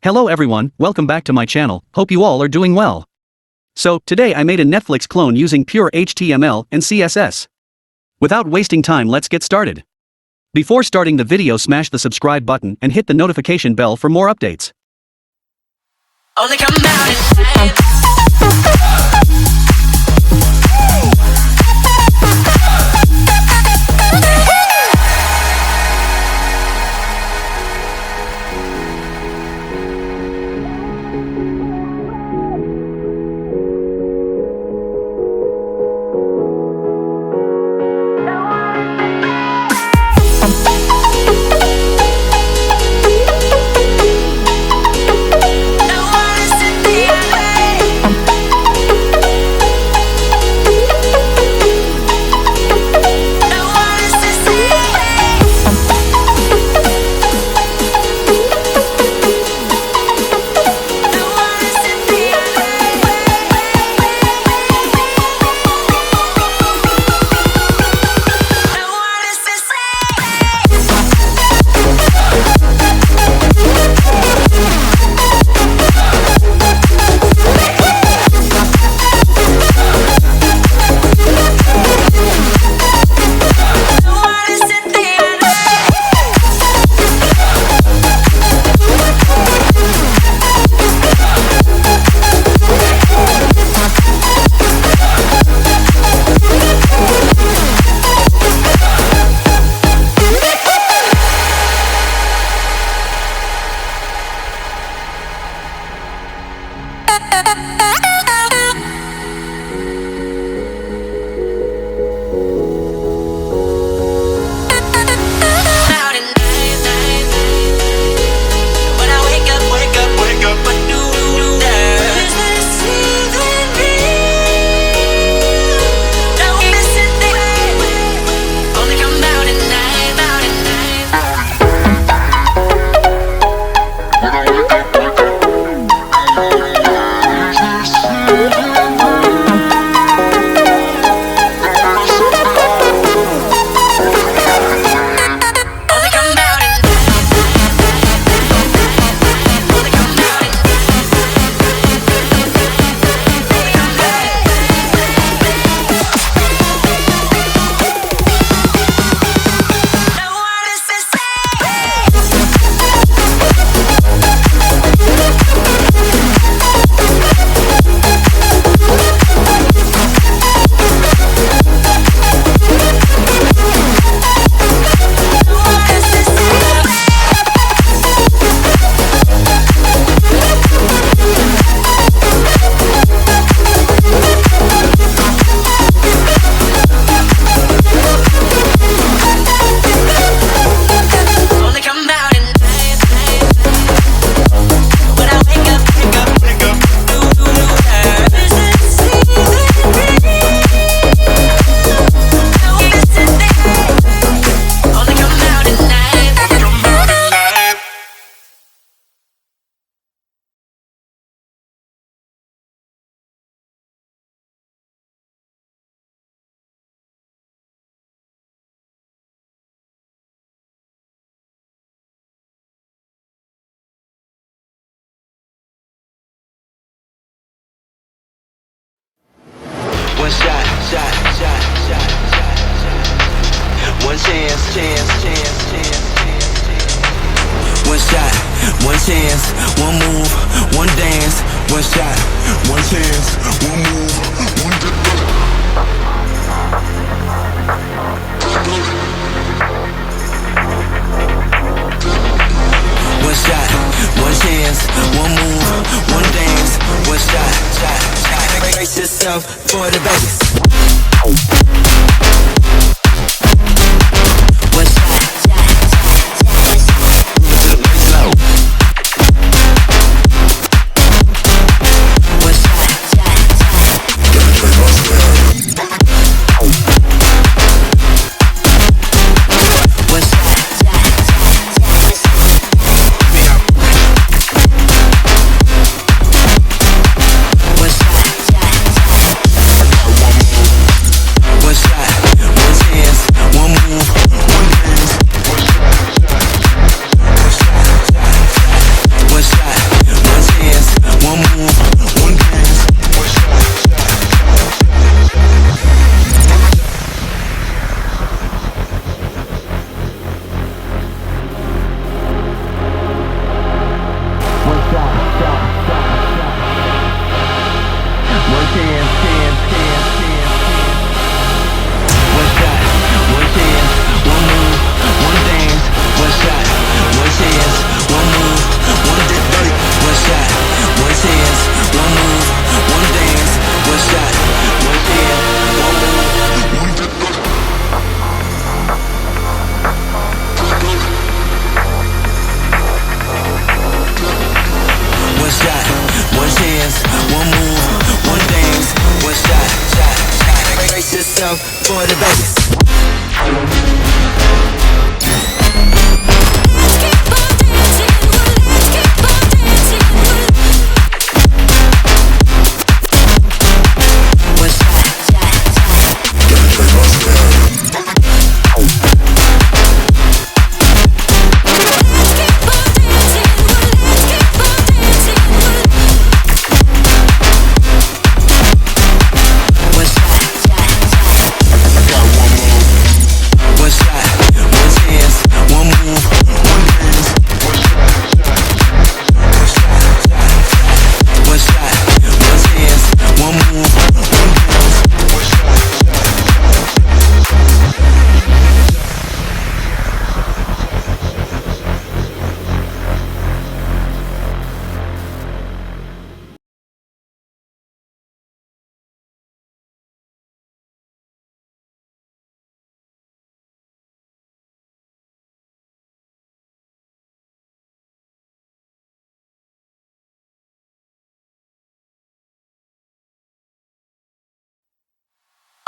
Hello everyone, welcome back to my channel, hope you all are doing well. So, today I made a Netflix clone using pure HTML and CSS. Without wasting time, let's get started. Before starting the video, smash the subscribe button and hit the notification bell for more updates. Only come out at night. One shot. One chance. One shot, one chance, one move, one dance. One shot, one chance, one move, one dance. One shot, one chance, one move, one dance. One shot. Brace yourself for the bass. One shot. I want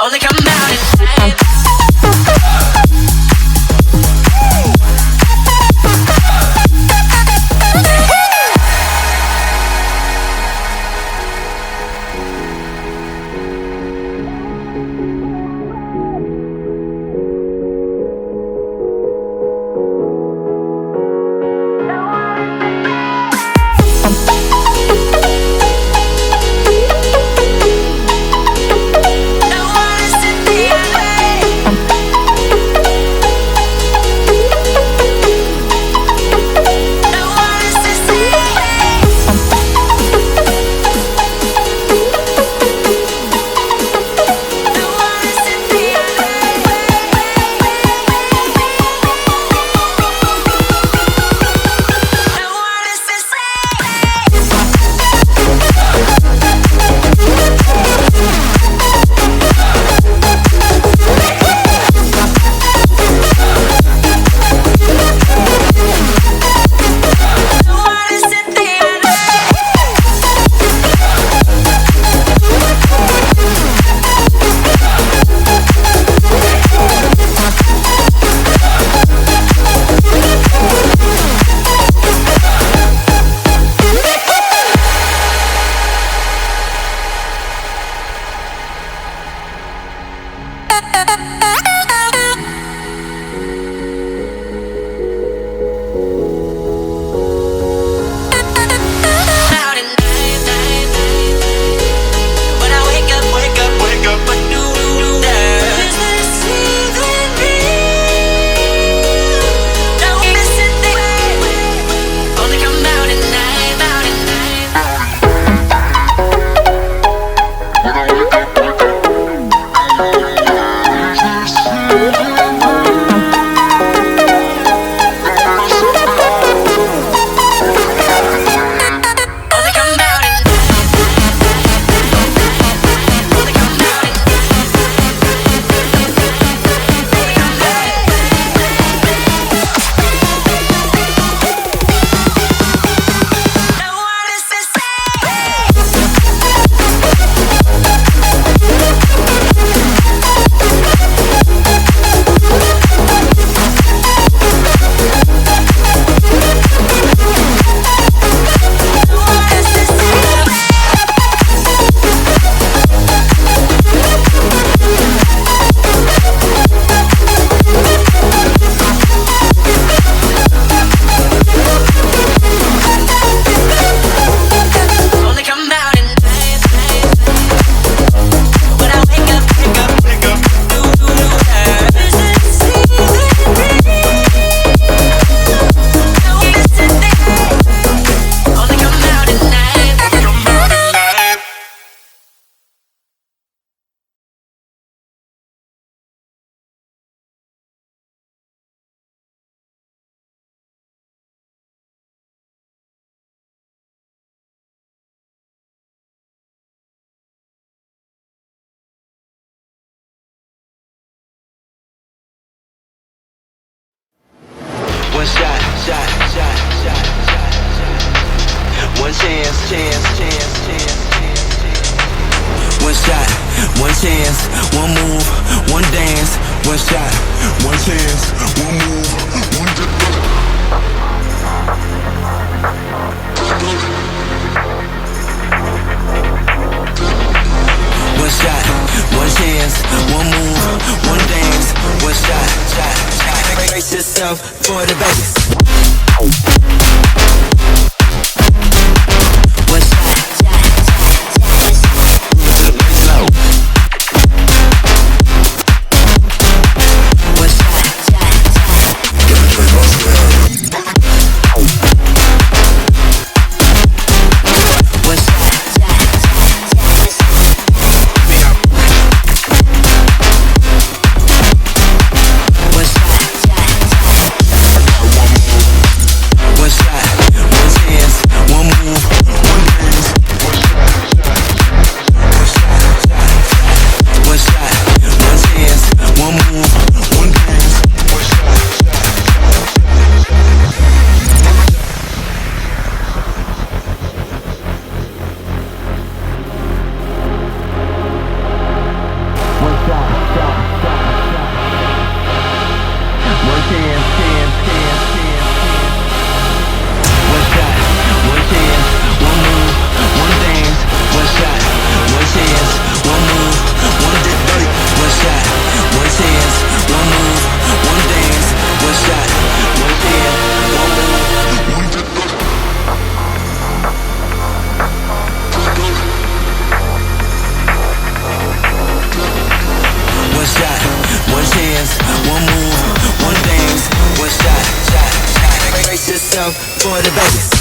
Only come out at night. One shot, shot, shot, shot, shot, shot. One chance, chance, chance, chance, chance. One shot, one chance, one move, one dance. One shot, one chance, one move, one dance. One shot, one chance, one move, one dance. One shot, shot, shot. Brace yourself for the bass. One shot, shot, shot, shot. Slow. One shot, shot, shot. Get the drink on slow. One shot, shot, shot, shot. One shot, shot, shot. yourself for the bass.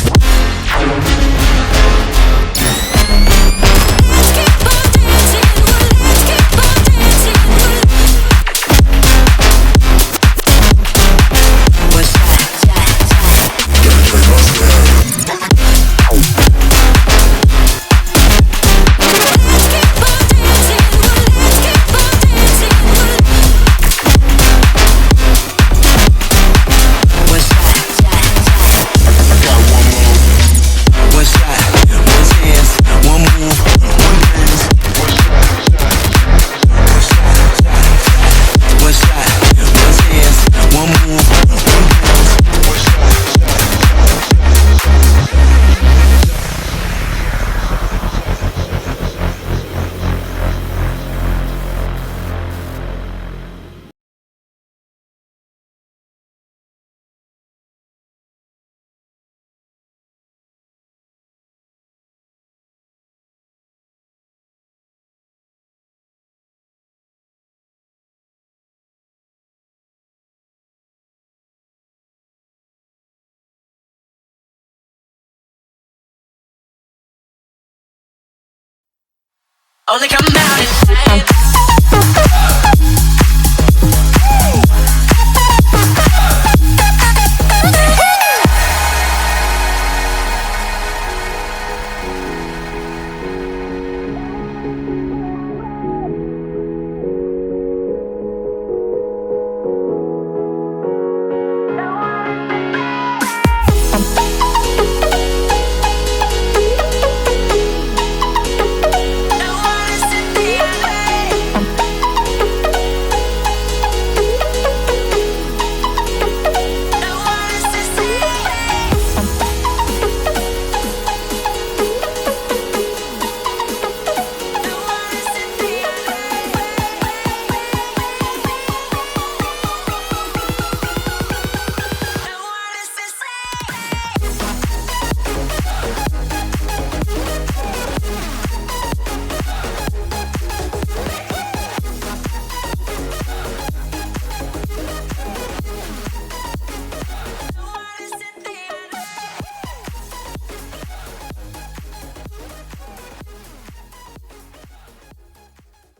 Only come out at night.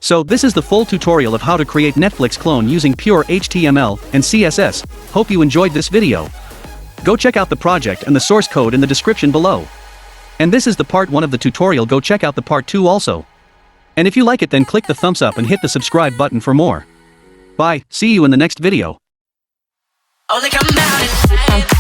So this is the full tutorial of how to create Netflix clone using pure HTML and CSS. Hope you enjoyed this video. Go check out the project and the source code in the description below. And this is the part 1 of the tutorial. Go check out the part 2 also. And if you like it, then click the thumbs up and hit the subscribe button for more. Bye, see you in the next video. Only come out at night.